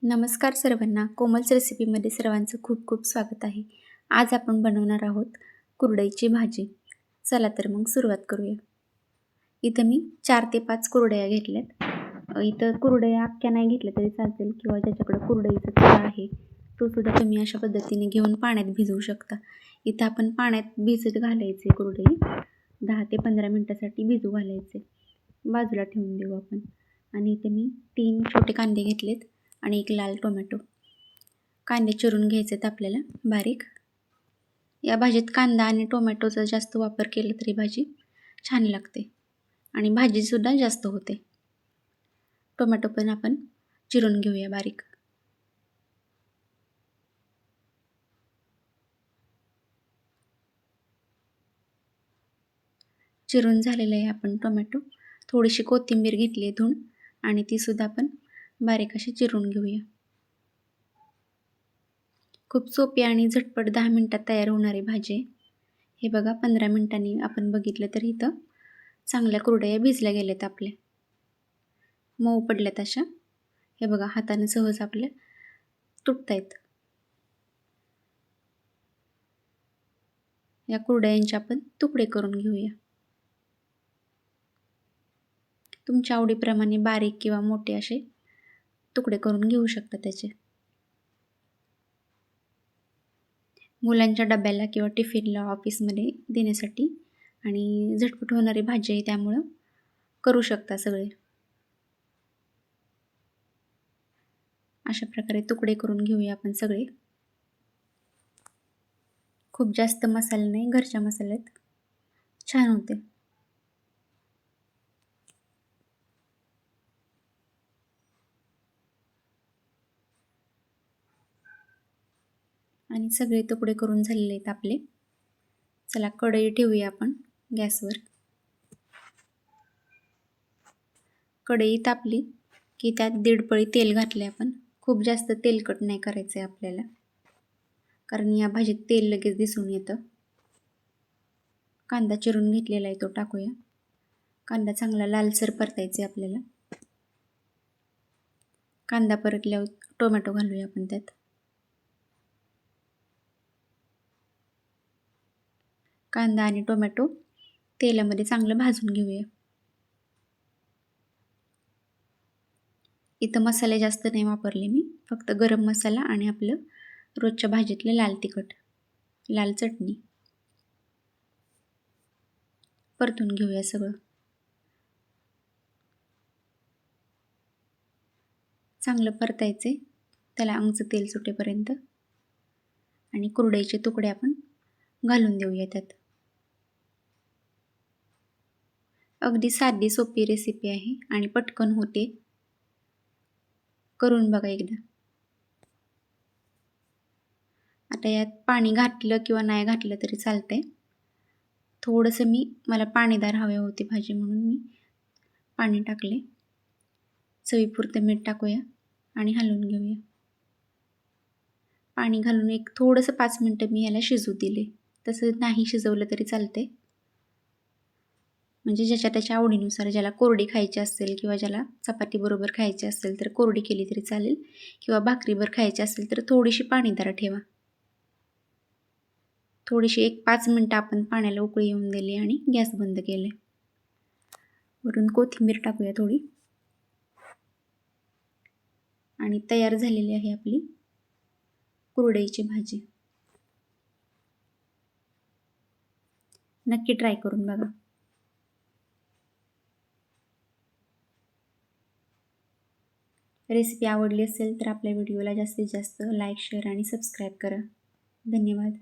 नमस्कार सर्वांना, कोमल्स रेसिपीमध्ये सर्वांचं खूप खूप स्वागत आहे. आज आपण बनवणार आहोत कुरडईची भाजी. चला तर मग सुरुवात करूया. इथं मी 4 ते 5 कुरडया घेतल्यात. इथं कुरडया अख्ख्या नाही घेतल्या तरी चालतील किंवा ज्याच्याकडे कुरडईचा चुरा आहे तो सुद्धा तुम्ही अशा पद्धतीने घेऊन पाण्यात भिजवू शकता. इथं आपण पाण्यात भिजत घालायचे कुरडई 10 ते 15 मिनटासाठी भिजू घालायचे. बाजूला ठेवून देऊ आपण. आणि इथे मी 3 छोटे कांदे घेतलेत आणि 1 लाल टोमॅटो. कांदे चिरून घ्यायचे आहेत आपल्याला बारीक. या भाजीत कांदा आणि टोमॅटोचा जास्त वापर केला तरी भाजी छान लागते आणि भाजीसुद्धा जास्त होते. टोमॅटो पण आपण चिरून घेऊया बारीक. चिरून झालेलं आहे आपण टोमॅटो. थोडीशी कोथिंबीर घेतली आहे धुवून आणि तीसुद्धा आपण बारीक अशी चिरून घेऊया. खूप सोपी आणि झटपट 10 मिनटात तयार होणारी भाजी आहे. हे बघा 15 मिनटांनी आपण बघितलं तर इथं चांगल्या कुरडया भिजल्या गेल्यात आपल्या. मऊ पडल्यात अशा. हे बघा हाताने सहज आपल्या तुटतायत. या कुरडयांचे आपण तुकडे करून घेऊया. तुमच्या आवडीप्रमाणे बारीक किंवा मोठे असे तुकडे करून घेऊ शकता त्याचे. मुलांच्या डब्याला किंवा टिफिनला ऑफिसमध्ये देण्यासाठी आणि झटपट होणारी भाजी आहे त्यामुळं करू शकता सगळे. अशा प्रकारे तुकडे करून घेऊया आपण सगळे. खूप जास्त मसाला नाही, घरच्या मसाल्यात छान होते. आणि सगळे तुकडे करून झालेले आहेत आपले. चला कढई ठेवूया आपण गॅसवर. कढई तापली की त्यात 1.5 पळी तेल घातले आपण. खूप जास्त तेलकट नाही करायचं आहे आपल्याला, कारण या भाजीत तेल लगेच दिसून येतं. कांदा चिरून घेतलेला आहे तो टाकूया. कांदा चांगला लालसर परतायचा आहे आपल्याला. कांदा परतल्यावर टोमॅटो घालूया आपण त्यात. कांदा आणि टोमॅटो तेलामध्ये चांगलं भाजून घेऊया. इथं मसाले जास्त नाही वापरले मी, फक्त गरम मसाला आणि आपलं रोजच्या भाजीतलं लाल तिखट, लाल चटणी. परतून घेऊया सगळं. चांगलं परतायचे त्याला अंगचं तेल सुटेपर्यंत. आणि कुरडईचे तुकडे आपण घालून देऊया त्यात. अगदी साधी सोपी रेसिपी आहे आणि पटकन होते. करून बघा एकदा. आता यात पाणी घातलं किंवा नाही घातलं तरी चालतंय. थोडंसं मला पाणीदार हवे होती भाजी म्हणून मी पाणी टाकले. चवीपुरतं मीठ टाकूया आणि हलवून घेऊया. पाणी घालून एक थोडंसं 5 मिनटं मी याला शिजू दिले. तसं नाही शिजवलं तरी चालते. म्हणजे ज्याच्या त्याच्या आवडीनुसार, ज्याला कोरडी खायची असेल किंवा ज्याला चपातीबरोबर खायची असेल तर कोरडी केली तरी चालेल, किंवा भाकरीवर खायची असेल तर थोडीशी पाणीदार ठेवा. थोडीशी एक 5 मिनटं आपण पाण्याला उकळी येऊन दिली आणि गॅस बंद केले. वरून कोथिंबीर टाकूया थोडी. आणि तयार झालेली आहे आपली कुरडईची भाजी. नक्की ट्राय करून बघा. रेसिपी आवडली असेल तर आपल्या व्हिडिओला जास्तीत जास्त लाईक, शेअर आणि सबस्क्राईब करा. धन्यवाद.